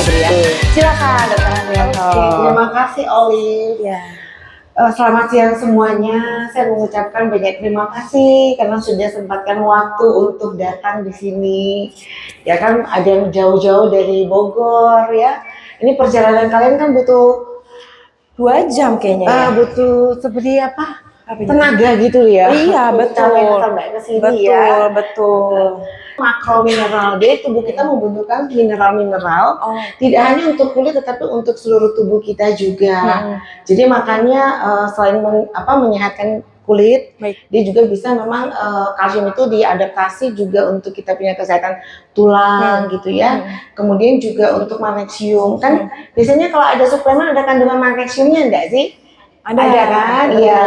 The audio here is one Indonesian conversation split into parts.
Febri ya. Silakan Dokter Haryanto. Oke, terima kasih Olive. Ya. Selamat siang semuanya. Saya mengucapkan banyak terima kasih karena sudah sempatkan waktu untuk datang di sini. Ya kan ada yang jauh-jauh dari Bogor ya. Ini perjalanan kalian kan butuh 2 jam kayaknya ya. butuh seperti apa? Apa itu? Tenaga gitu ya. Iya, betul. Sampai ke sini ya. Betul. Makro mineral, jadi tubuh kita membutuhkan mineral-mineral tidak hanya untuk kulit tetapi untuk seluruh tubuh kita juga. Jadi makanya selain menyehatkan kulit, dia juga bisa memang kalsium itu diadaptasi juga untuk kita punya kesehatan tulang gitu ya. Kemudian juga untuk magnesium kan biasanya kalau ada suplemen ada kandungan magnesiumnya enggak sih? Ada kan? Iya.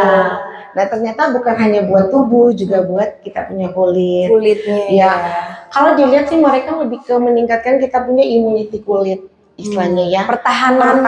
Nah ternyata bukan hanya buat tubuh, juga buat kita punya kulit. Kulitnya. Ya. Kalau dilihat sih mereka lebih ke meningkatkan kita punya immunity kulit, istilahnya ya. Pertahanan.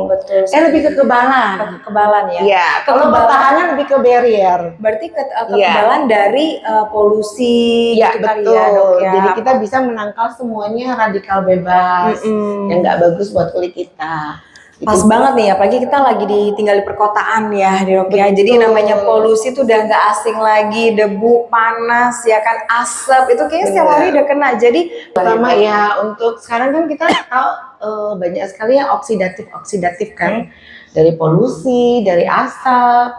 Betul. Lebih ke kekebalan. Kekebalan ya. Iya. Kalau pertahanan lebih ke barrier. Berarti kekebalan dari polusi. Ya gitu betul. Kali ya, Dok, ya. Jadi kita bisa menangkal semuanya radikal bebas yang nggak bagus buat kulit kita. Pas banget nih, apalagi kita lagi tinggal di perkotaan ya, Dok ya. Jadi namanya polusi tuh udah nggak asing lagi, debu, panas, ya kan, asap itu kayaknya setiap hari udah kena. Jadi pertama ya untuk sekarang kan kita tahu banyak sekali yang oksidatif kan, dari polusi, dari asap,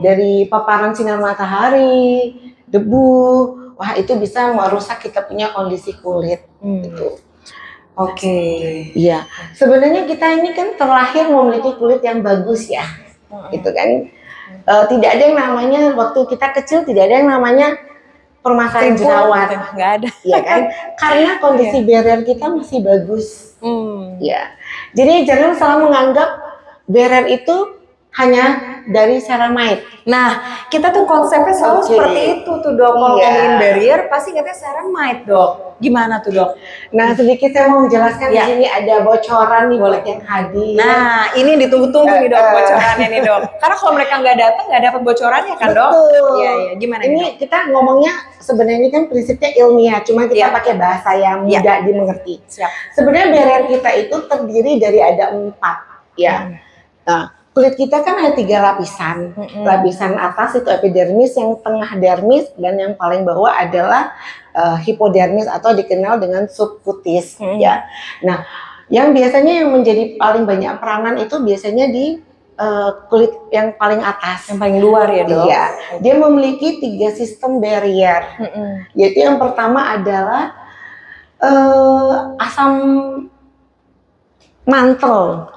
dari paparan sinar matahari, debu. Wah itu bisa merusak kita punya kondisi kulit gitu. Oke. Iya, sebenarnya kita ini kan terlahir memiliki kulit yang bagus ya, gitu kan. Tidak ada yang namanya waktu kita kecil tidak ada yang namanya permasalahan jerawat, nggak ada. Iya kan? Karena kondisi barrier kita masih bagus. Ya, jadi jangan selalu menganggap barrier itu hanya dari ceramide. Nah, kita tuh konsepnya selalu seperti itu tuh, Dok. Kalau ngomongin barrier, pasti katanya ceramide, Dok. Gimana tuh, Dok? Nah, sedikit saya mau menjelaskan di sini ada bocoran nih buat yang hadir. Nah, ini ditunggu-tunggu nih, Dok, bocorannya nih, Dok. Karena kalau mereka nggak datang, nggak dapat bocorannya kan, Dok? Betul. Iya. Gimana ini nih, Dok? Kita ngomongnya sebenarnya ini kan prinsipnya ilmiah, cuma kita pakai bahasa yang mudah dimengerti. Sebenarnya barrier kita itu terdiri dari ada 4, ya. Nah, kulit kita kan ada 3 lapisan. Lapisan atas itu epidermis, yang tengah dermis, dan yang paling bawah adalah hipodermis atau dikenal dengan subkutis. Ya. Nah, yang biasanya yang menjadi paling banyak peranan itu biasanya di kulit yang paling atas, yang paling luar ya, Dok. Iya. Dia memiliki 3 sistem barrier. Yaitu yang pertama adalah asam mantel.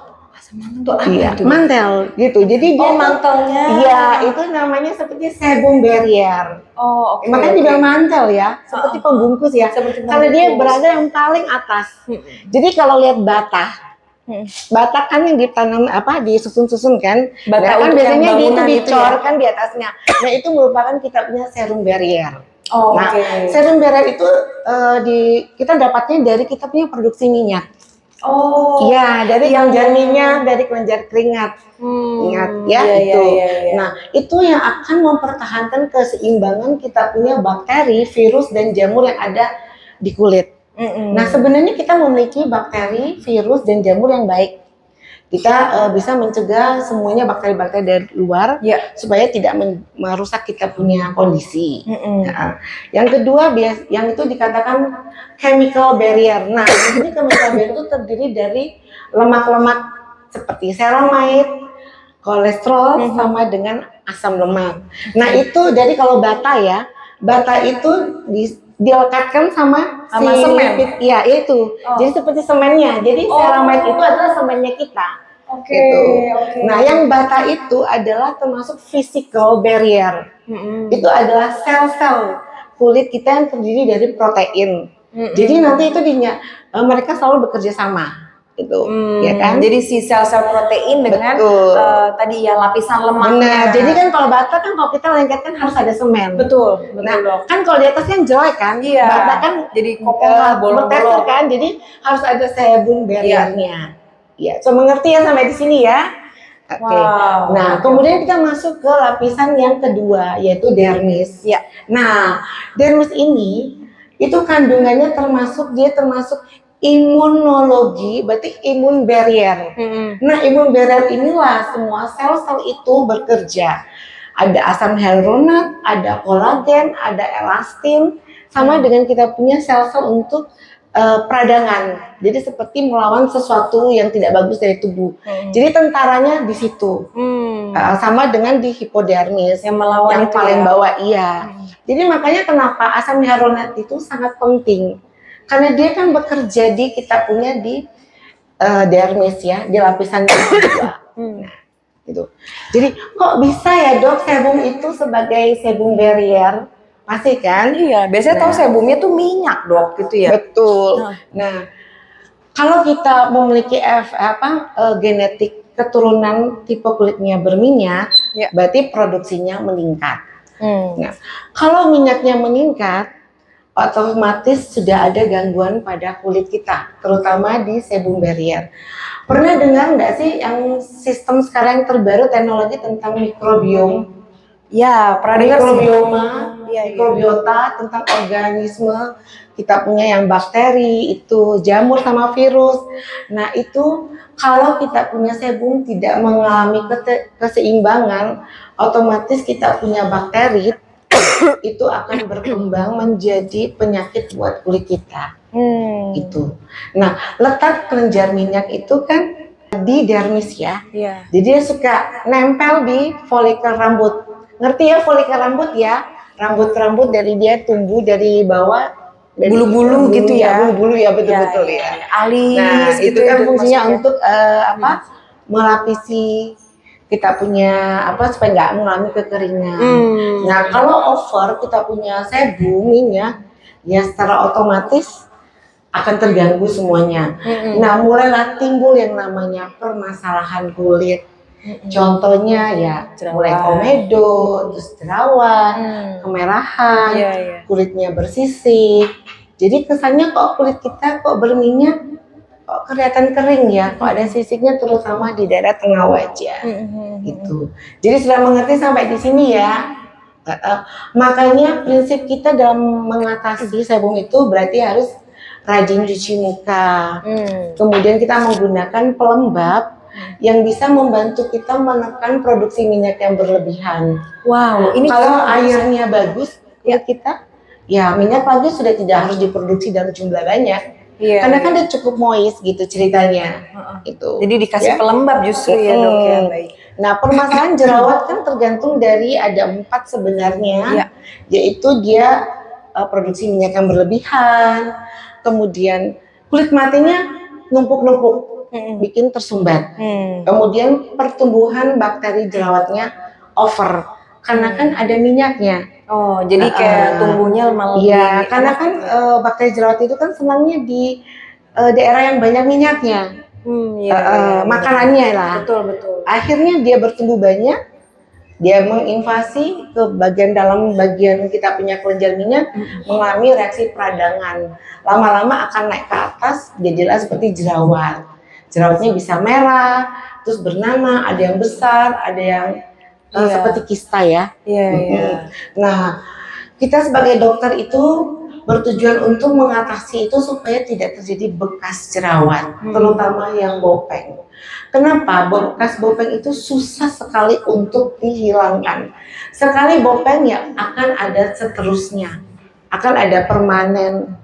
Iya, mantel gitu. Jadi dia mantelnya. Iya, itu namanya seperti sebum barrier. Makanya dibilang mantel ya, seperti pembungkus ya. Karena dia berada yang paling atas. Jadi kalau lihat bata kan yang ditanam disusun-susun kan. Bata kan biasanya itu gitu dicor kan di atasnya. Nah, itu merupakan kita punya serum barrier. Serum barrier itu kita dapatnya dari kita punya produksi minyak. Iya, dari kelenjar minyak, dari kelenjar keringat. Ingat ya itu. Nah, itu yang akan mempertahankan keseimbangan kita punya bakteri, virus, dan jamur yang ada di kulit. Nah, sebenarnya kita memiliki bakteri, virus, dan jamur yang baik. Kita bisa mencegah semuanya bakteri-bakteri dari luar supaya tidak merusak kita punya kondisi. Nah, yang kedua, yang itu dikatakan chemical barrier. Nah, ini chemical barrier itu terdiri dari lemak-lemak seperti ceramide, kolesterol, sama dengan asam lemak. Nah, itu dari kalau bata ya, bata itu dilekatkan sama semen. Iya, itu. Jadi seperti semennya. Jadi ceramide itu adalah semennya kita. Gitu. Nah, yang bata itu adalah termasuk physical barrier. Itu adalah sel-sel kulit kita yang terdiri dari protein. Jadi nanti itu mereka selalu bekerja sama. Gitu, ya kan? Jadi si sel-sel protein dengan tadi ya lapisan lemaknya. Nah, jadi kan kalau bata kan kalau kita lengket kan harus ada semen. Betul. Nah, kan kalau di atas yang jelek kan, bata kan jadi kopong bolong-bolong kan, jadi harus ada sebum barriernya. Ya, so mengerti ya sampai di sini ya. Oke. Nah, kemudian kita masuk ke lapisan yang kedua yaitu dermis. Nah, dermis ini itu kandungannya termasuk imunologi, berarti imun barrier. Nah, imun barrier inilah semua sel-sel itu bekerja. Ada asam hyaluronat, ada kolagen, ada elastin, sama dengan kita punya sel-sel untuk peradangan. Jadi seperti melawan sesuatu yang tidak bagus dari tubuh. Jadi tentaranya di situ. Sama dengan di hipodermis yang melawan yang paling bawah, iya. Jadi makanya kenapa asam hyaluronat itu sangat penting. Karena dia kan bekerja di kita punya di dermis ya, di lapisan kedua. Nah, gitu. Jadi kok bisa ya dok sebum itu sebagai sebum barrier? Masih kan? Iya, biasanya tahu sebumnya tuh minyak dok gitu ya. Betul. Nah, kalau kita memiliki genetik keturunan tipe kulitnya berminyak, berarti produksinya meningkat. Nah, kalau minyaknya meningkat, otomatis sudah ada gangguan pada kulit kita, terutama di sebum barrier. Pernah dengar nggak sih yang sistem sekarang yang terbaru teknologi tentang mikrobiom? Ya, pernah dengar mikrobioma, mikrobiota tentang organisme. Kita punya yang bakteri, itu jamur sama virus. Nah itu kalau kita punya sebum tidak mengalami keseimbangan, otomatis kita punya bakteri itu akan berkembang menjadi penyakit buat kulit kita. Itu. Nah letak kelenjar minyak itu kan di dermis ya. Jadi dia suka nempel di folikel rambut. Ngerti ya folikel rambut ya? Rambut-rambut dari dia tumbuh dari bawah, bulu-bulu gitu ya. Bulu-bulu ya, betul-betul ya. Alis nah, gitu itu kan fungsinya maksudnya. untuk melapisi kita punya supaya nggak mengalami kekeringan. Nah, kalau over kita punya sebum minyak, ya secara otomatis akan terganggu semuanya. Nah, mulailah timbul yang namanya permasalahan kulit. Contohnya ya mulai komedo, terus jerawat, kemerahan, kulitnya bersisik. Jadi kesannya kok kulit kita kok berminyak, kok kelihatan kering ya, kok ada sisiknya terutama di daerah tengah wajah. Gitu. Jadi sudah mengerti sampai di sini ya. Makanya prinsip kita dalam mengatasi sebum itu berarti harus rajin cuci muka. Kemudian kita menggunakan pelembab yang bisa membantu kita menekan produksi minyak yang berlebihan. Wow, ini kalau airnya bagus kulit kita, ya minyak lagi sudah tidak harus diproduksi dalam jumlah banyak. Karena kan dia cukup moist gitu ceritanya. Itu. Jadi dikasih pelembab justru ya dok ya. Baik. Nah permasalahan jerawat kan tergantung dari ada 4 sebenarnya, yaitu dia produksi minyak yang berlebihan, kemudian kulit matinya numpuk-numpuk. Bikin tersumbat. Kemudian pertumbuhan bakteri jerawatnya over karena kan ada minyaknya. Oh, jadi kayak tumbuhnya malah. Iya, karena kan bakteri jerawat itu kan senangnya di daerah yang banyak minyaknya. Makanannya lah. Betul. Akhirnya dia bertumbuh banyak, dia menginvasi ke dalam bagian kita punya kelenjar minyak, mengalami reaksi peradangan. Lama-lama akan naik ke atas, jadilah seperti jerawat. Jerawatnya bisa merah, terus bernanah, ada yang besar, ada yang seperti kista ya. Nah, kita sebagai dokter itu bertujuan untuk mengatasi itu supaya tidak terjadi bekas jerawat, terutama yang bopeng. Kenapa? Bekas bopeng itu susah sekali untuk dihilangkan. Sekali bopeng ya akan ada seterusnya, akan ada permanen.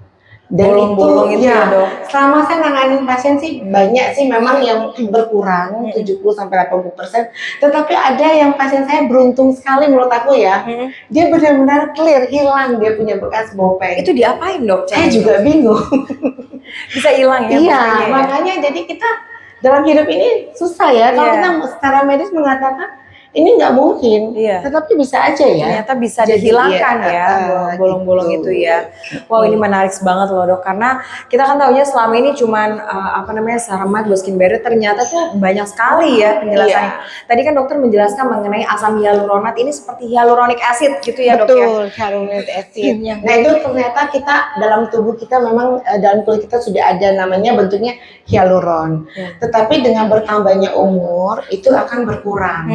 Dan bolong-bolong itu ya dok. Selama saya nanganin pasien sih banyak sih memang yang berkurang 70-80%. Tetapi ada yang pasien saya beruntung sekali menurut aku ya, dia benar-benar clear, hilang dia punya bekas bopeng. Itu diapain dok? Saya juga bingung. Bisa hilang ya? Iya, makanya jadi kita dalam hidup ini susah ya. Kalau kita secara medis mengatakan ini nggak mungkin, tetapi bisa aja ya. Ternyata bisa dihilangkan ya bolong-bolong gitu. Itu ya. Wow, ini menarik banget loh dok, karena kita kan tahunya selama ini cuman Ceramide buat skin barrier, ternyata tuh banyak sekali ya penjelasannya. Tadi kan dokter menjelaskan mengenai asam hyaluronat ini seperti hyaluronic acid gitu ya dok ya. Betul, hyaluronic acid. Nah itu ternyata kita dalam tubuh kita memang dalam kulit kita sudah ada namanya bentuknya hyaluron. Tetapi dengan bertambahnya umur itu akan berkurang.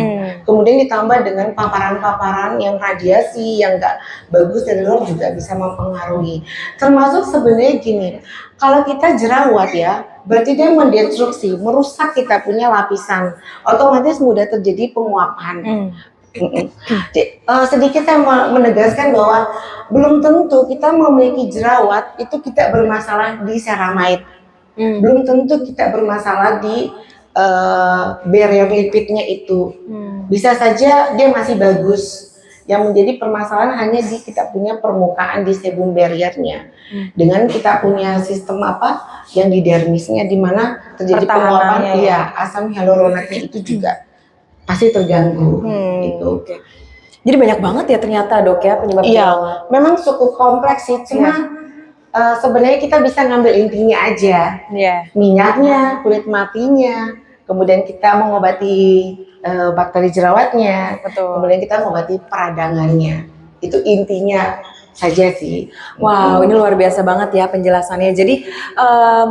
kemudian ditambah dengan paparan-paparan yang radiasi yang nggak bagus dari luar juga bisa mempengaruhi. Termasuk sebenarnya gini, kalau kita jerawat ya, berarti dia mendestruksi, merusak kita punya lapisan, otomatis mudah terjadi penguapan. Sedikit saya menegaskan bahwa belum tentu kita memiliki jerawat itu tidak bermasalah di ceramide. Belum tentu kita bermasalah di barrier lipidnya itu. Bisa saja dia masih bagus. Yang menjadi permasalahan hanya di kita punya permukaan di sebum barriernya. Dengan kita punya sistem apa yang di dermisnya di mana terjadi penguapan ya asam hyaluronatnya itu juga pasti terganggu gitu. Jadi banyak banget ya ternyata dok ya penyebab jerawat. Memang cukup kompleks sih, cuma sebenarnya kita bisa ngambil intinya aja. Minyaknya, kulit matinya, kemudian kita mengobati bakteri jerawatnya, kemudian kita mengobati peradangannya. Itu intinya saja sih. Wow, ini luar biasa banget ya penjelasannya. Jadi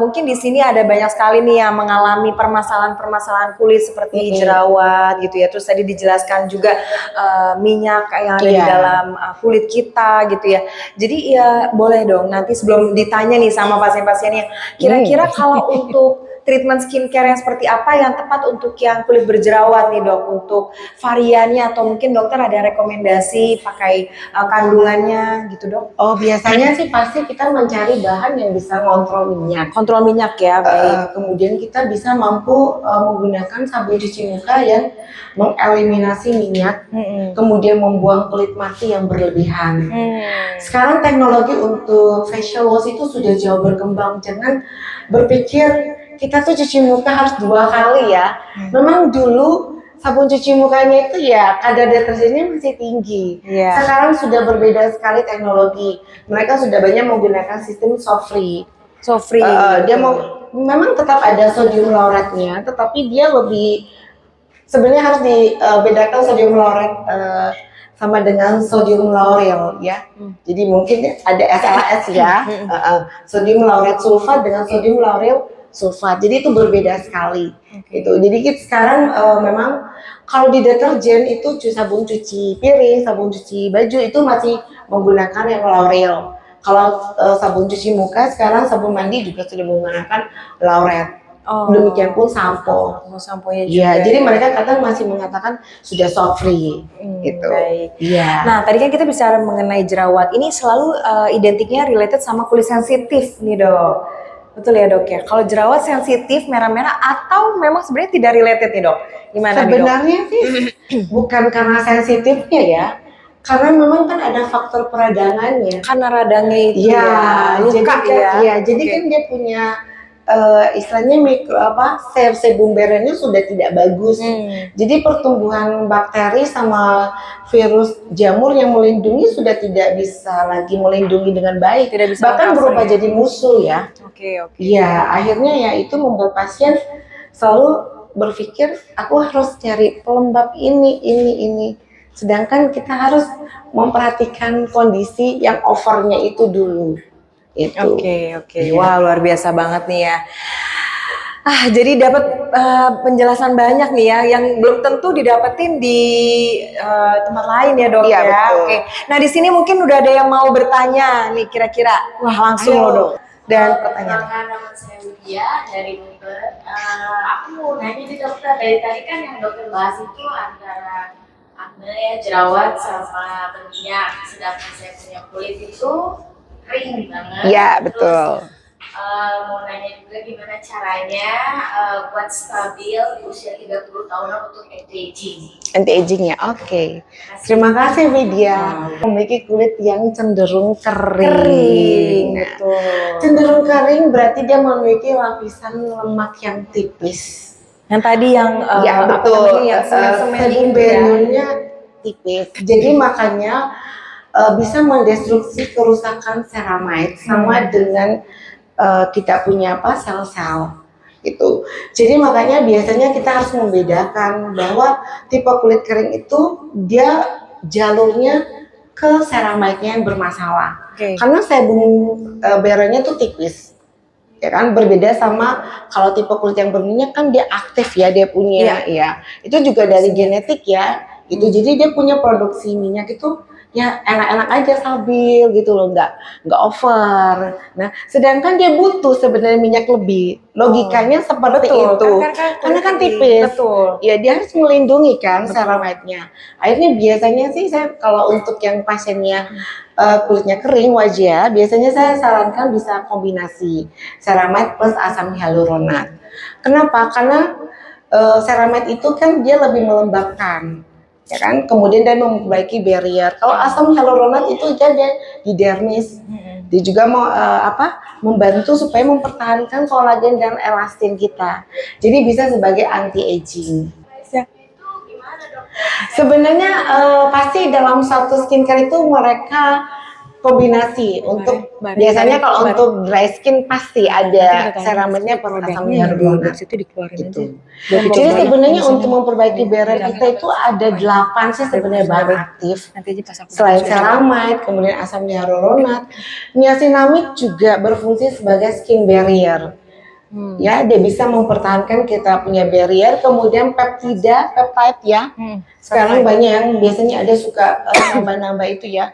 mungkin di sini ada banyak sekali nih yang mengalami permasalahan-permasalahan kulit seperti jerawat gitu ya. Terus tadi dijelaskan juga minyak yang ada di dalam kulit kita gitu ya. Jadi ya boleh dong nanti sebelum ditanya nih sama pasien-pasiennya, kira-kira kalau untuk treatment skincare yang seperti apa yang tepat untuk yang kulit berjerawat nih dok, untuk variannya atau mungkin dokter ada rekomendasi pakai kandungannya gitu dok? Oh biasanya sih pasti kita mencari bahan yang bisa ngontrol minyak. Kontrol minyak ya, baik. Kemudian kita bisa mampu menggunakan sabun cuci muka yang mengeliminasi minyak, kemudian membuang kulit mati yang berlebihan. Sekarang teknologi untuk facial wash itu sudah jauh berkembang, jangan berpikir kita tuh cuci muka harus 2 kali ya. Memang dulu sabun cuci mukanya itu ya kadar deterjennya masih tinggi. Sekarang sudah berbeda sekali teknologi. Mereka sudah banyak menggunakan sistem soft free. Dia memang tetap ada sodium lauretnya, tetapi dia lebih sebenarnya harus dibedakan sodium lauret sama dengan sodium lauryl ya. Jadi mungkin ada SLS ya. Sodium lauret sulfat dengan sodium lauryl sulfat. Jadi itu berbeda sekali. Gitu. Jadi kita sekarang memang kalau di deterjen itu sabun cuci piring, sabun cuci baju itu masih menggunakan yang lauryl. Kalau sabun cuci muka sekarang sabun mandi juga sudah menggunakan lauret. Demikian pun sampo. Samponya juga. Ya, jadi mereka kadang masih mengatakan sudah soft free gitu. Baik. Nah, tadi kan kita bicara mengenai jerawat. Ini selalu identiknya related sama kulit sensitif nih, Dok. Betul ya dok ya. Kalau jerawat sensitif merah-merah atau memang sebenarnya tidak related nih dok? Gimana sebenarnya sih bukan karena sensitifnya ya. Karena memang kan ada faktor peradangannya. Karena radangnya itu luka jadi kan dia punya istilahnya sebum barriernya sudah tidak bagus. Jadi pertumbuhan bakteri sama virus jamur yang melindungi sudah tidak bisa lagi melindungi dengan baik. Bahkan berubah jadi musuh ya. Ya, akhirnya ya itu membuat pasien selalu berpikir aku harus cari pelembab ini. Sedangkan kita harus memperhatikan kondisi yang overnya itu dulu. Wah luar biasa banget nih ya. Jadi dapat penjelasan banyak nih ya yang belum tentu didapetin di tempat lain ya dok ya. Betul. Nah di sini mungkin udah ada yang mau bertanya nih kira-kira. Wah langsung loh dok. Dan pertanyaan. Nama saya Widya dari Bogor. Aku mau nanya nih dokter, dari tadi kan yang dokter bahas itu antara akne ya, jerawat sama berminyak. Sedangkan saya punya kulit itu kering banget. Iya betul. Mau nanya juga gimana caranya buat stabil usia 30 tahunan untuk anti-aging. Anti-aging ya, oke. Terima kasih Widya. Memiliki kulit yang cenderung kering. Betul. Cenderung kering berarti dia memiliki lapisan lemak yang tipis. Yang tadi yang betul. Sebum barriernya tipis. Jadi makanya bisa mendestruksi kerusakan ceramide sama dengan kita punya sel-sel gitu. Jadi makanya biasanya kita harus membedakan bahwa tipe kulit kering itu dia jalurnya ke ceramide-nya yang bermasalah. Karena sebum barriernya tuh tipis. ya kan, berbeda sama kalau tipe kulit yang berminyak kan dia aktif ya, dia punya ya itu juga dari genetik ya itu. Jadi dia punya produksi minyak itu ya enak-enak aja, stabil gitu loh, nggak over. Nah sedangkan dia butuh sebenarnya minyak lebih, logikanya seperti itu karena kan tipis. Ya dia harus melindungi kan ceramidnya. Akhirnya biasanya sih saya kalau untuk yang pasiennya kulitnya kering wajah, biasanya saya sarankan bisa kombinasi ceramide plus asam hyaluronat. Kenapa? Karena ceramide itu kan dia lebih melembabkan, ya kan, kemudian dan memperbaiki barrier. Kalau asam hyaluronat itu ada di dermis, dia juga mau membantu supaya mempertahankan kolagen dan elastin kita. Jadi bisa sebagai anti aging. Sebenarnya pasti dalam satu skincare itu mereka kombinasi untuk biasanya kalau untuk dry skin pasti ada ceramidnya per asam hyaluronat gitu. Jadi sebenarnya untuk memperbaiki barrier kita itu ada 8 sih sebenarnya bahan aktif. Selain ceramide, kemudian asam hyaluronat, niacinamide juga berfungsi sebagai skin barrier. Ya, dia bisa mempertahankan kita punya barrier. Kemudian peptide ya. Sekarang banyak yang biasanya ada suka nambah-nambah itu ya.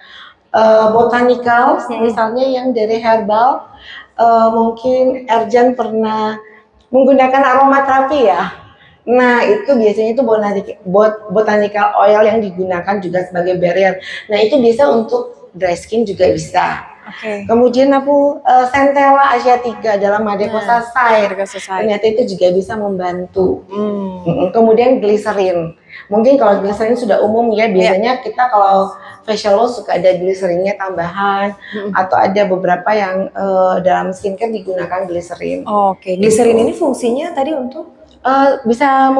Botanical misalnya yang dari herbal, mungkin Erjan pernah menggunakan aromaterapi ya. Nah itu biasanya itu botanical oil yang digunakan juga sebagai barrier. Nah itu bisa untuk dry skin juga bisa. Kemudian aku Centella asiatica dalam Madecoxazide, ternyata itu juga bisa membantu. Kemudian glycerin, mungkin kalau glycerin sudah umum ya, biasanya kita kalau facial wash suka ada glycerinnya tambahan, atau ada beberapa yang dalam skincare digunakan glycerin. Glycerin ini fungsinya tadi untuk bisa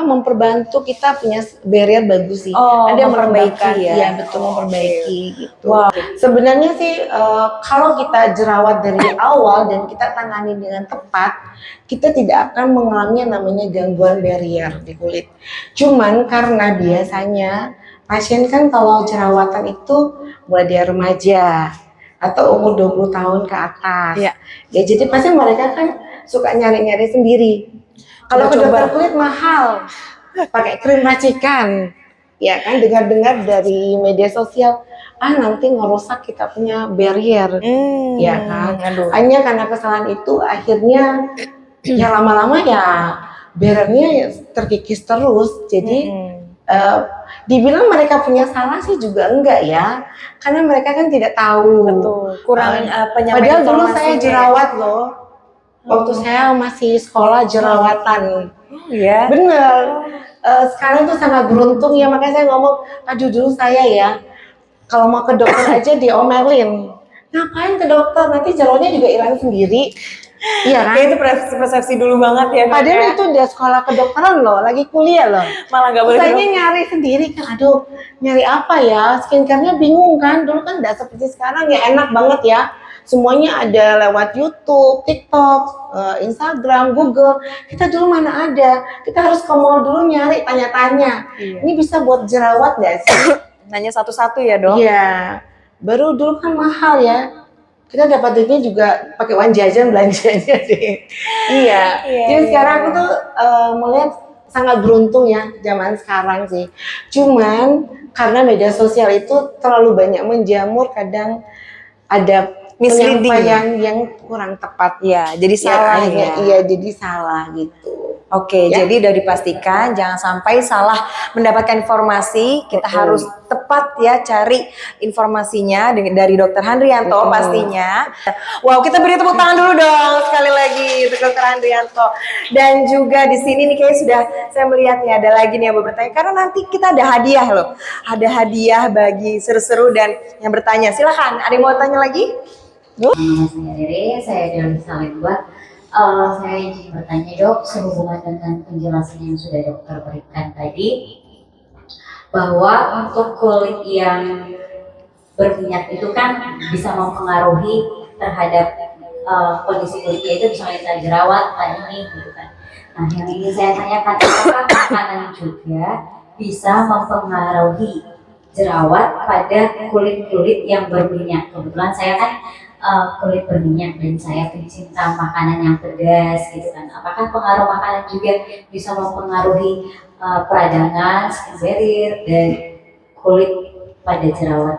memperbantu kita punya barrier bagus sih. Ada memperbaiki ya. Iya betul, memperbaiki gitu. Sebenarnya sih kalau kita jerawat dari awal dan kita tangani dengan tepat, kita tidak akan mengalami yang namanya gangguan barrier di kulit. Cuman karena biasanya pasien kan kalau jerawatan itu mulai dari remaja atau umur 20 tahun ke atas. Ya jadi pasti mereka kan suka nyari-nyari sendiri. Kalau ke dokter kulit mahal, pakai krim racikan, ya kan, dengar-dengar dari media sosial, nanti ngerusak kita punya barrier, ya kan. Hanya karena kesalahan itu akhirnya ya lama-lama ya barriernya terkikis terus. Jadi dibilang mereka punya salah sih juga enggak ya, karena mereka kan tidak tahu. Kurang padahal dulu saya jerawat loh. Waktu saya masih sekolah jerawatan. Bener. Sekarang tuh sangat beruntung ya, makanya saya ngomong, aduh dulu saya ya, kalau mau ke dokter aja diomelin. Ngapain ke dokter, nanti jerawatnya juga hilang sendiri. Iya kan? Itu persepsi dulu banget ya. Padahal itu dia sekolah kedokteran loh, lagi kuliah loh. Malah gak boleh. Saya nyari sendiri kan, aduh nyari apa ya, skincare-nya bingung kan. Dulu kan gak seperti sekarang ya, enak banget ya. Semuanya ada lewat YouTube, TikTok, Instagram, Google. Kita dulu mana ada? Kita harus ke mall dulu nyari, tanya-tanya. Ini bisa buat jerawat gak sih? Nanya satu-satu ya dok? Iya. Baru dulu kan mahal ya. Kita dapat duitnya juga pakai uang jajan belanjanya deh. Jadi sekarang aku tuh melihat sangat beruntung ya zaman sekarang sih. Cuman karena media sosial itu terlalu banyak menjamur, kadang ada penyampaian yang kurang tepat ya, jadi salah ya. Iya, jadi salah gitu. Jadi udah dipastikan jangan sampai salah mendapatkan informasi. Kita harus tepat ya cari informasinya dari Dokter Handrianto pastinya. Wow, kita beri tepuk tangan dulu dong sekali lagi untuk Dokter Handrianto. Dan juga di sini nih kayak sudah saya melihat nih ada lagi nih yang mau bertanya, karena nanti kita ada hadiah loh. Ada hadiah bagi seru-seru dan yang bertanya. Silahkan, ada yang mau tanya lagi? Saya Rere, saya Dewi Salemba. Saya ingin bertanya dok, sehubungan dengan penjelasan yang sudah dokter berikan tadi, bahwa untuk kulit yang berminyak itu kan bisa mempengaruhi terhadap kondisi kulitnya, itu bisa kita jerawat, ini gitu kan. Nah yang ingin saya tanyakan, apakah makanan juga bisa mempengaruhi jerawat pada kulit-kulit yang berminyak? Kebetulan saya kan kulit berminyak dan saya pencinta makanan yang pedas gitu kan. Apakah pengaruh makanan juga bisa mempengaruhi peradangan, skin barrier dan kulit pada jerawat?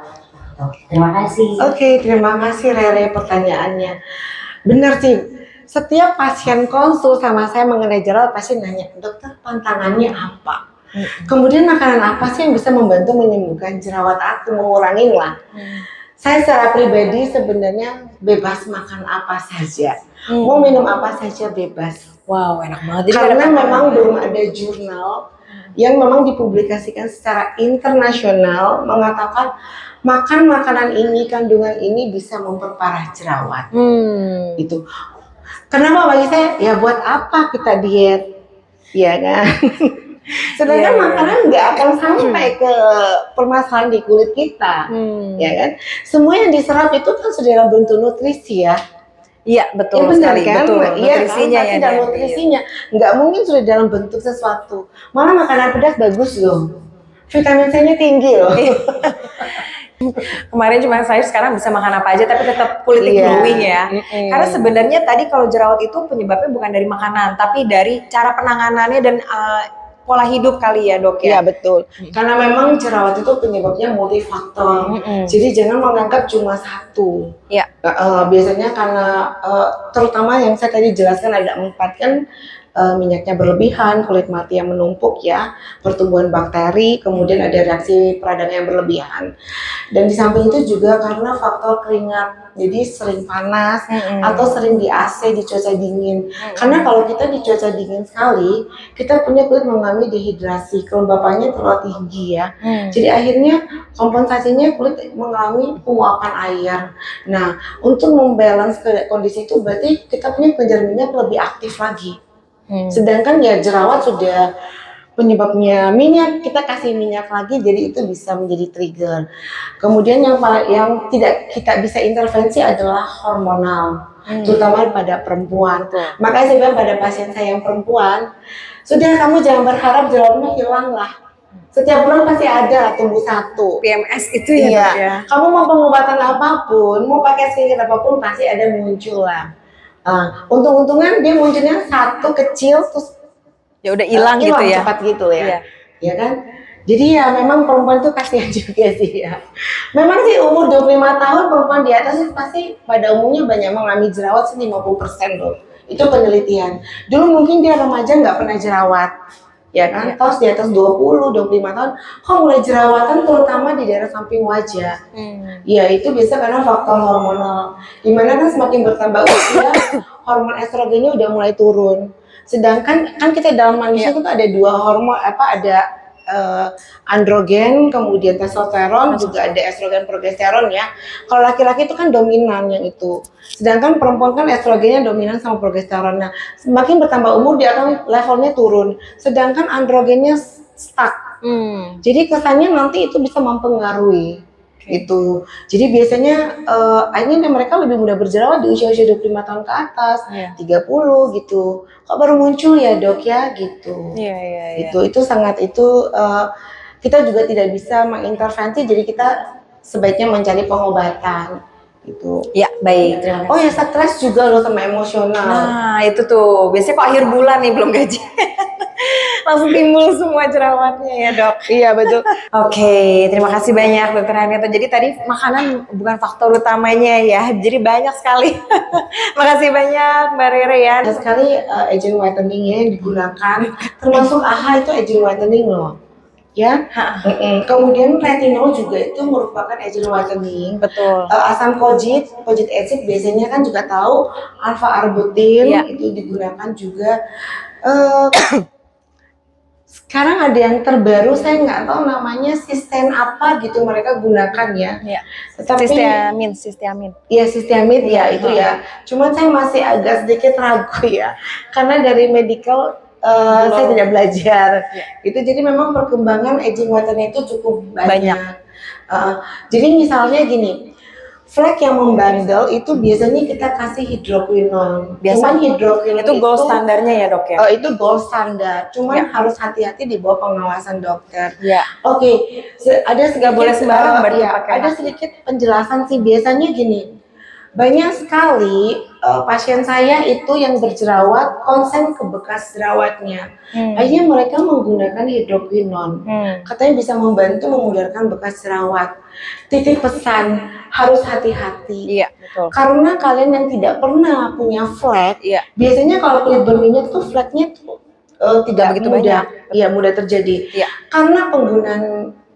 Terima kasih. Oke, terima kasih Rere pertanyaannya. Benar sih, setiap pasien konsul sama saya mengenai jerawat pasti nanya, dokter pantangannya apa? Kemudian makanan apa sih yang bisa membantu menyembuhkan jerawat aku, mengurangi lah. Saya secara pribadi sebenarnya bebas makan apa saja, mau minum apa saja bebas. Wow, enak banget. Jadi Karena memang belum ada jurnal yang memang dipublikasikan secara internasional mengatakan makan makanan ini, kandungan ini bisa memperparah jerawat. Itu. Kenapa bagi saya? Ya buat apa kita diet? Ya kan? Sedangkan makanan nggak akan sampai ke permasalahan di kulit kita, ya kan? Semua yang diserap itu kan sudah dalam bentuk nutrisi ya. Iya betul Ya, sekali, kan? betul. Iya, Nutrisinya kan? ya. Dan nutrisinya nggak mungkin sudah dalam bentuk sesuatu. Malah makanan pedas bagus loh, vitamin C-nya tinggi loh. Kemarin cuma saya sekarang bisa makan apa aja tapi tetap kulitnya glowing ya. Karena sebenarnya tadi kalau jerawat itu penyebabnya bukan dari makanan tapi dari cara penanganannya dan pola hidup kali ya dok ya. Iya betul. Karena memang jerawat itu penyebabnya multifaktor. Jadi jangan menganggap cuma satu. Iya. Biasanya karena terutama yang saya tadi jelaskan ada 4 kan. Minyaknya berlebihan, kulit mati yang menumpuk ya, pertumbuhan bakteri, kemudian ada reaksi peradangan yang berlebihan. Dan di samping itu juga karena faktor keringat, jadi sering panas atau sering di AC, di cuaca dingin. Karena kalau kita di cuaca dingin sekali, kita punya kulit mengalami dehidrasi, kelembapannya terlalu tinggi ya. Jadi akhirnya kompensasinya kulit mengalami penguapan air. Nah, untuk membalance kondisi itu berarti kita punya kelenjar minyak lebih aktif lagi. Sedangkan ya jerawat sudah penyebabnya minyak, kita kasih minyak lagi, jadi itu bisa menjadi trigger. Kemudian yang tidak kita bisa intervensi adalah hormonal, terutama pada perempuan. Makanya saya bilang pada pasien saya yang perempuan, sudah kamu jangan berharap jerawatnya hilang lah. Setiap bulan pasti ada tumbuh satu. PMS itu ya dok ya. Kamu mau pengobatan apapun, mau pakai skincare apapun pasti ada muncul lah. Untung-untungan dia munculnya satu kecil terus ya udah hilang gitu ya. Cepat gitu ya. Ya kan? Jadi ya memang perempuan itu kasihan juga sih ya. Memang sih umur 25 tahun perempuan di atas itu pasti pada umumnya banyak mengalami jerawat 50% loh. Itu penelitian. Dulu mungkin dia remaja nggak pernah jerawat. Ya kan? Terus di atas 20, 25 tahun kok mulai jerawatan terutama di daerah samping wajah. Ya itu biasa karena faktor hormonal. Dimana kan semakin bertambah usia hormon estrogennya udah mulai turun. Sedangkan kan kita dalam manusia itu ada 2 hormon ada androgen, kemudian testosteron, juga ada estrogen progesteron ya. Kalau laki-laki itu kan dominan yang itu. Sedangkan perempuan kan estrogennya dominan sama progesteron. Nah, semakin bertambah umur dia akan levelnya turun. Sedangkan androgennya stuck. Jadi kesannya nanti itu bisa mempengaruhi. Itu. Jadi biasanya akhirnya mereka lebih mudah berjerawat di usia-usia 25 tahun ke atas, 30 gitu. Kok baru muncul ya dok ya gitu. Itu sangat kita juga tidak bisa mengintervensi, jadi kita sebaiknya mencari pengobatan gitu. Ya baik. Terima kasih. Oh ya stres juga loh sama emosional. Nah itu tuh biasanya kok akhir bulan nih belum gaji. Langsung timbul semua jerawatnya ya dok. Iya betul. Oke, terima kasih banyak dokter Harniato. Jadi tadi makanan bukan faktor utamanya ya, jadi banyak sekali. Makasih banyak Mbak Rere ya. Banyak sekali agent whitening yang digunakan, termasuk AHA itu agent whitening loh. Ya, kemudian retinol juga itu merupakan agent whitening. Betul. Asam kojic acid biasanya kan juga tahu alpha arbutin itu digunakan juga. Sekarang ada yang terbaru, saya nggak tahu namanya sistem apa gitu mereka gunakan ya. Tapi sistiamin. Iya sistiamin ya itu ya. Cuman saya masih agak sedikit ragu ya, karena dari medical saya tidak belajar. Itu jadi memang perkembangan aging whitening itu cukup banyak. Jadi misalnya gini. Flek yang membandel itu biasanya kita kasih hidroquinone. Cuman hidroquinone itu gold standarnya ya dok ya? Itu gold standar. Cuman harus hati-hati di bawah pengawasan dokter. Ada sedikit boleh sembarang ada sedikit penjelasan sih. Biasanya gini, banyak sekali pasien saya itu yang berjerawat konsen ke bekas jerawatnya. Akhirnya mereka menggunakan hidroquinon. Katanya bisa membantu memudarkan bekas jerawat. Titip pesan, harus hati-hati. Iya, betul. Karena kalian yang tidak pernah punya flek, Iya. biasanya kalau kulit berminyak tuh fleknya tuh tidak begitu mudah, banyak. ya mudah terjadi. Iya. Karena penggunaan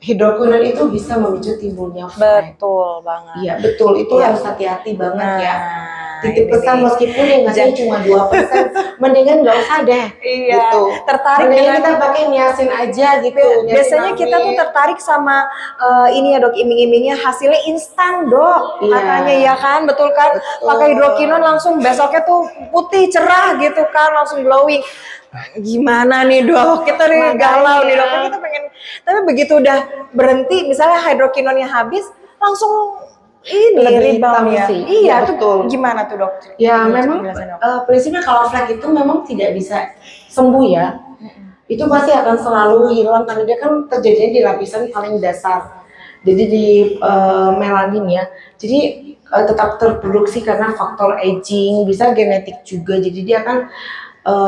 hidroquinon itu bisa memicu timbulnya flek. Betul banget. Iya betul, itu Iya. harus hati-hati banget ya. Nah, Titip ini pesan nih. meskipun yang ngasih cuma 2%, mendingan nggak usah deh. Iya. Gitu. Tertarik Mendingan dengan kita pakai niasin aja gitu. niasin biasanya kita tuh mami. tertarik sama ini ya dok, iming-imingnya hasilnya instan dok, Iya. katanya ya kan, betul kan? Betul. Pakai hidroquinon langsung besoknya tuh putih cerah gitu kan, langsung glowing. Gimana nih dok? Kita nih Makanya. galau nih dok. Kan kita pengen, tapi begitu udah berhenti, misalnya hidroquinonnya habis, langsung ini Lebih rebound hitam ya. sih. Iya, Iya, tuh betul. gimana tuh dok? Ya Coba memang jelasin, Dok. prinsipnya kalau flek itu memang tidak bisa sembuh ya. Itu pasti akan selalu hilang karena dia kan terjadinya di lapisan paling dasar. Jadi di melanin ya. Jadi tetap terproduksi karena faktor aging, bisa genetik juga. Jadi dia akan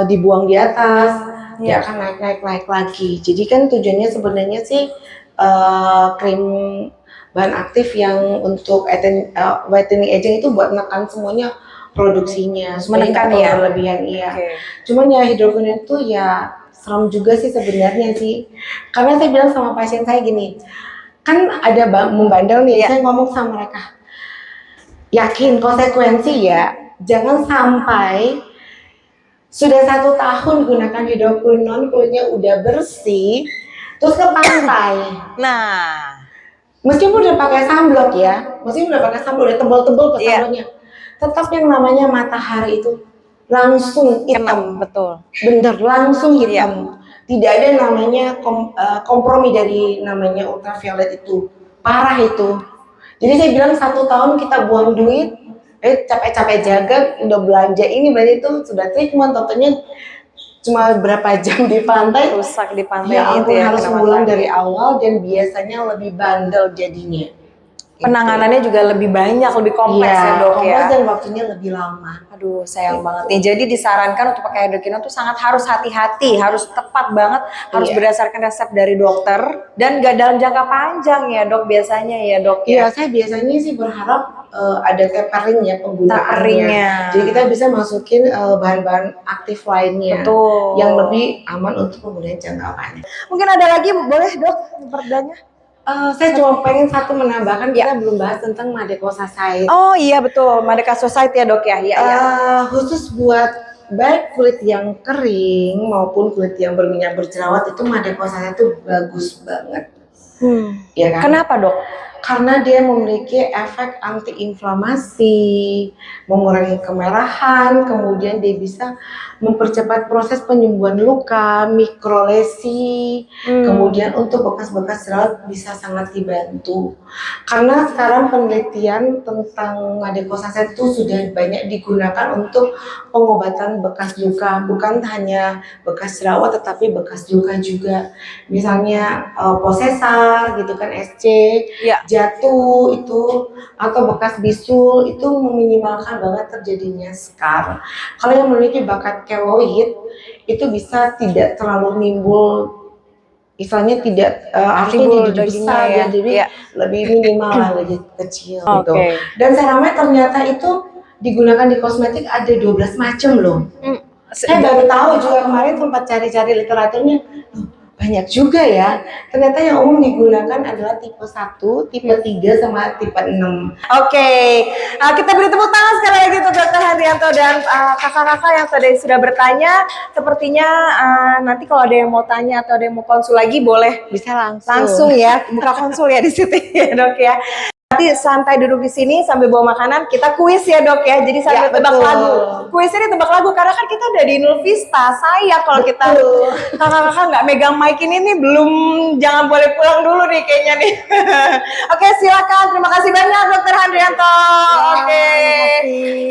dibuang di atas, dia akan naik lagi. Jadi kan tujuannya sebenarnya sih krim bahan aktif yang untuk whitening aging itu buat menekan semuanya produksinya, supaya Menekan nggak ya? berlebihan iya. Oke. Cuman ya hidroquinon itu ya serem juga sih sebenarnya sih. Karena saya bilang sama pasien saya gini, kan ada membandel nih, Iya. saya ngomong sama mereka, yakin konsekuensi ya, jangan sampai sudah 1 tahun gunakan hidroquinon kulitnya udah bersih, terus ke pantai. Nah, Meskipun udah pakai sunblock ya, meskipun udah pakai sunblock, udah tebal-tebal ke Iya. sunblocknya, tetap yang namanya matahari itu langsung kena hitam, betul. bener langsung hitam. Tidak ada namanya kompromi dari namanya ultraviolet itu, parah itu. Jadi saya bilang 1 tahun kita buang duit, capek-capek jaga, udah belanja ini belanja itu, sudah treatment, tentunya cuma berapa jam di pantai, Rusak di pantai ya itu ampun ya. harus kena ngulang matahari. dari awal dan biasanya lebih bandel jadinya. Penanganannya juga lebih banyak, lebih kompleks ya dok kompleks ya. dan waktunya lebih lama. Aduh sayang banget nih. Jadi disarankan untuk pakai hidroquinon tuh sangat harus hati-hati, harus tepat banget, harus Iya. berdasarkan resep dari dokter dan gak dalam jangka panjang ya dok biasanya ya dok Iya, ya. saya biasanya sih berharap ada tapering ya penggunaannya. Taperingnya. Jadi kita bisa masukin bahan-bahan aktif lainnya Betul. yang lebih aman untuk penggunaan jangka panjang. Mungkin ada lagi boleh dok perdanya? Saya cuma pengen satu menambahkan, kita belum bahas tentang Madecosacide. Oh iya betul, Madeka Society ya dok ya. Iya iya. Khusus buat baik kulit yang kering maupun kulit yang berminyak berjerawat itu Madecosacide itu bagus banget. Ya kan? Kenapa dok? Karena dia memiliki efek antiinflamasi, mengurangi kemerahan, kemudian dia bisa mempercepat proses penyembuhan luka, mikrolesi, kemudian untuk bekas-bekas jerawat bisa sangat dibantu. Karena sekarang penelitian tentang Madecosacide itu sudah banyak digunakan untuk pengobatan bekas luka, bukan hanya bekas jerawat tetapi bekas luka juga. Misalnya posesar gitu kan, SC, Iya. jatuh itu atau bekas bisul itu meminimalkan banget terjadinya scar. Kalau yang memiliki bakat keloid itu bisa tidak terlalu nimbul, misalnya tidak harusnya Timbul jadi dagingnya besar ya. jadi Iya. lebih minimal lah, lebih kecil gitu. Oke. Dan ceramide ternyata itu digunakan di kosmetik ada 12 macam loh. Saya baru tahu juga kemarin sempat cari-cari literaturnya. Loh, banyak juga ya. Ternyata yang umum digunakan adalah tipe 1, tipe 3 sama tipe 6. Oke, kita beri tepuk tangan sekali lagi untuk Dr. Handrianto dan kakak-kakak yang tadi sudah bertanya. Sepertinya nanti kalau ada yang mau tanya atau ada yang mau konsul lagi boleh Bisa langsung ya buka konsul ya di situ ya dok ya. Nanti santai duduk di sini sambil bawa makanan, kita kuis ya dok ya. Jadi sambil Ya, tebak betul. lagu. Kuis ini tebak lagu karena kan kita udah di Inul Vista. Saya kalau kita kakak-kakak nggak megang mic ini nih belum, jangan boleh pulang dulu nih kayaknya nih. Oke silakan. Terima kasih banyak Dr. Handrianto. Oke.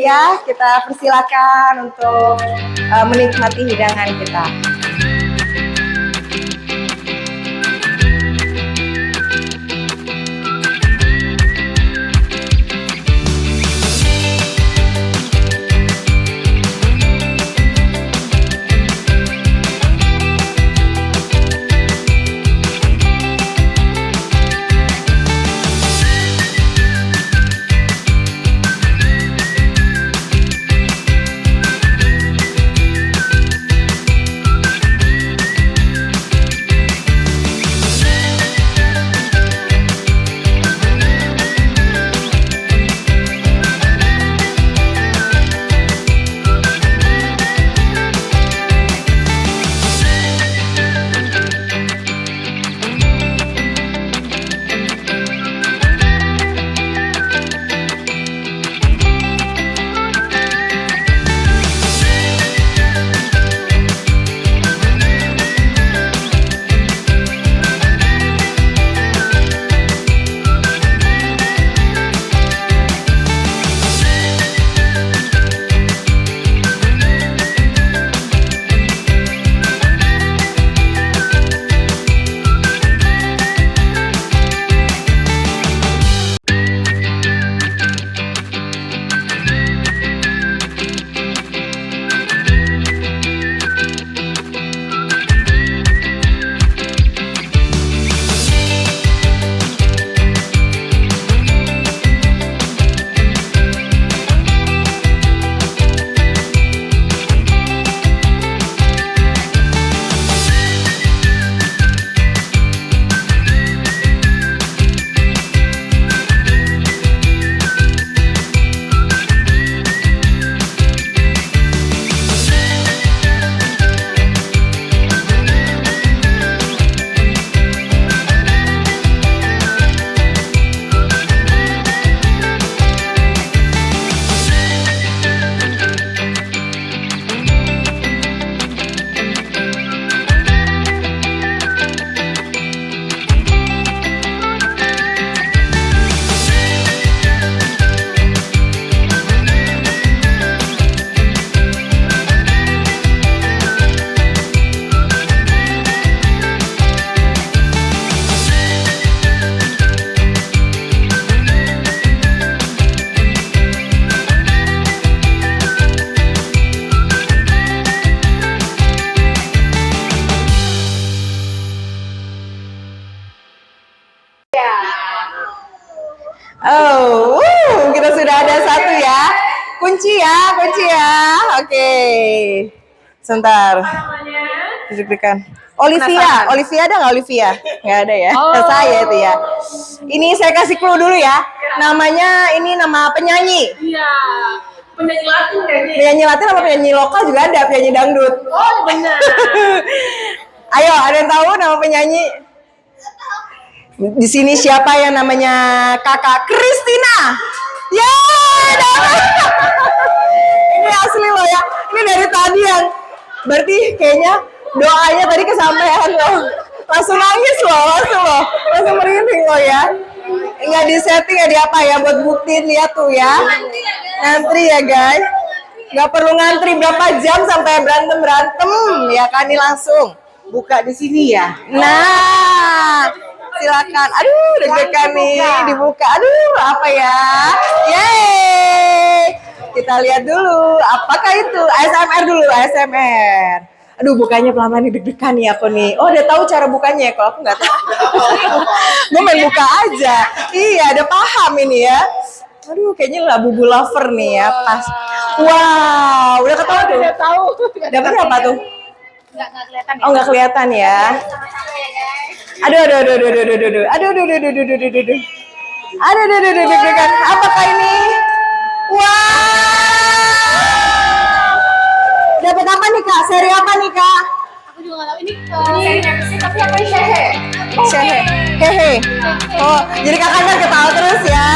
Ya kita persilakan untuk menikmati hidangan kita. Oke. Sebentar. Deg-degan. Olivia ada nggak Olivia? Nggak ada ya. Saya itu ya. Ini saya kasih clue dulu ya. Namanya ini nama penyanyi. Iya. Penyanyi Latin kayaknya. Penyanyi Latin apa penyanyi lokal juga ada, penyanyi dangdut. Oh benar. Ayo, ada yang tahu nama penyanyi? Di sini siapa yang namanya Kakak Christina? Ya, ini asli loh ya. Ini dari tadi yang berarti kayaknya doanya tadi kesampaian loh. Langsung nangis loh, langsung merinding loh ya. Nggak di setting ya di apa ya buat buktiin lihat tuh ya. Ngantri ya guys. Nggak perlu ngantri berapa jam sampai berantem ya kan ini langsung Buka di sini ya. Nah, silakan. Aduh, deg-degan nih dibuka. Aduh, apa ya? Yeay. Kita lihat dulu. Apakah itu? ASMR dulu, ASMR. Aduh, bukanya pelan-pelan deg-degan nih aku nih. Oh, udah tahu cara bukanya ya? Kalau aku nggak tahu. Gue main buka aja. Iya, udah paham ini ya. Aduh, kayaknya lah bubu lover nih ya. Pas. Wow, udah ketawa tuh. Udah tahu. Dapatnya apa tuh? Nggak kelihatan ya. Oh, nggak kelihatan ya. Sama-sama ya guys. Aduh. Deg-degan. Apakah ini? Wow. Dapat apa nih Kak? Seri apa nih Kak? Aku juga nggak tahu ini tapi apa ini Shehe? Hehe. Oh, jadi kakak kan ketawa terus ya.